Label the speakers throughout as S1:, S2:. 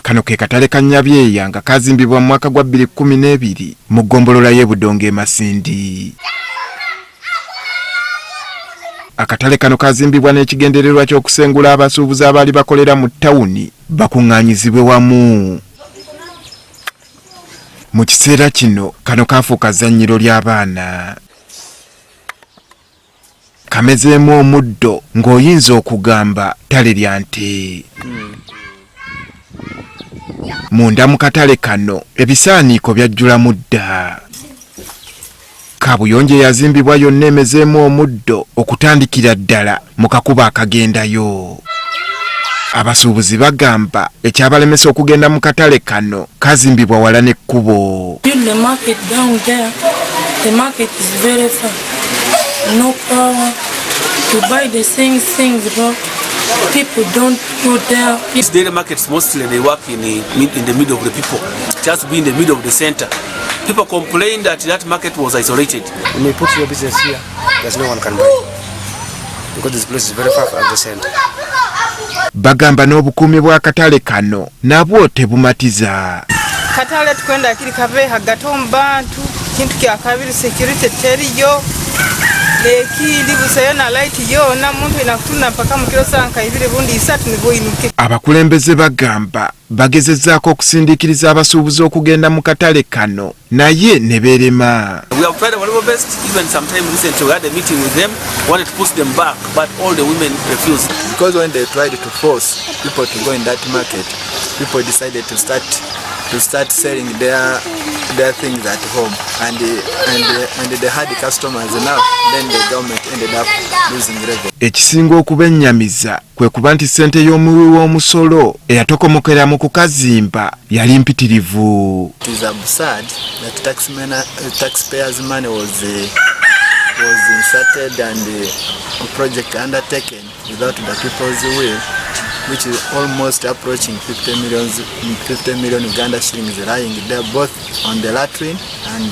S1: Kano ke katale ka Nyabyeya nga kaazimbibwa mu mwaka gwa 2012 mu gombolola y'e Budongo e Masindi. Akatale kano kaazimbibwa n'ekigendererwa ky'okusengula abasuubuzi abali bakolera mu ttawuni bakuŋŋaanyizibwe wamu. Mu kiseera kino kano kaafuuka zzannyiro ly'abaana. Kamezeemu omuddo ng'oyinza okugamba ttale lya nte. Munda mu katale kano ebisaaniiko byajjulamu dda. Kaabuyonjo yazimbibwa yonna emezeemu omuddo okutandikira ddala mu kakuba akagendayo. Abasuubuzi bagamba ekyabalemesa okugenda mu katale kano kaazimbibwa wala n'ekkubo.
S2: No power to buy the same things, bro. People don't go there.
S3: These daily markets mostly they work in the middle of the people, just be in the middle of the center. People complain that that market was isolated.
S4: When you put your business here, there's no one can buy because this place is very far from the center.
S1: Bagamba n'obukuumi bw'akatale kano nabwo tebumatiza.
S5: Katale tukwenda kiri kabeha gato mu bantu kintu kya kabiri security teriyo.
S1: Abakulembeze bagamba bagezezzaako okusindiikiriza abasuubuzi okugenda mu katale kano naye ne beerema.
S3: We have tried our level best. Even sometime recently we had a meeting with them, wanted to push them back, but all the women refused.
S6: Because when they tried to force people to go in that market, people decided to start selling their things at home, and they had the customers enough. Then the government ended up losing revenue.
S1: Ekisinga okubennyamiza kwe kuba nti ssente y'omuwi w'omusolo eyatokomokera mu kukazimba yali mpitirivu.
S6: It is absurd that taxpayers' money was inserted and a project undertaken without the people's will, which is almost approaching 50 million Uganda shillings lying there, both on the latrine and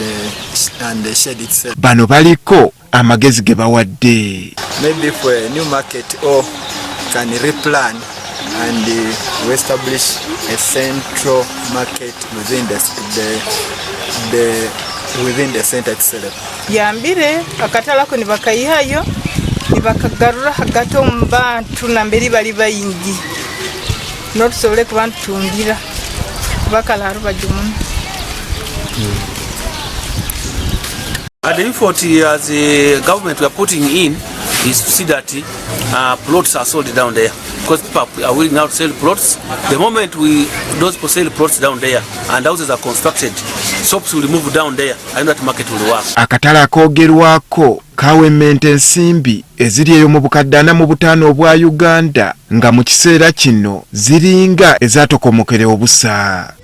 S6: the shed itself.
S1: Bano baliko amagezi ge bawadde.
S6: Maybe for a new market or can replan and we establish a central market within the center itself.
S5: Yambire akatalako ni bakayihayo ni bakagarura hagati mu bantu na mbere bali bayingi notusobole kubantundira bakala rubajumu.
S3: The effort as a government we are putting in is to see that plots are sold down there, because people are willing now to sell plots. The moment those people sell plots down there and houses are constructed, shops will move down there and that market will work.
S1: Akatale akoogerwako kawemmente ensimbi eziri eyo mu bukadde 45 obwa Uganda nga mu kiseera kino ziringa ezatokomokere obusa.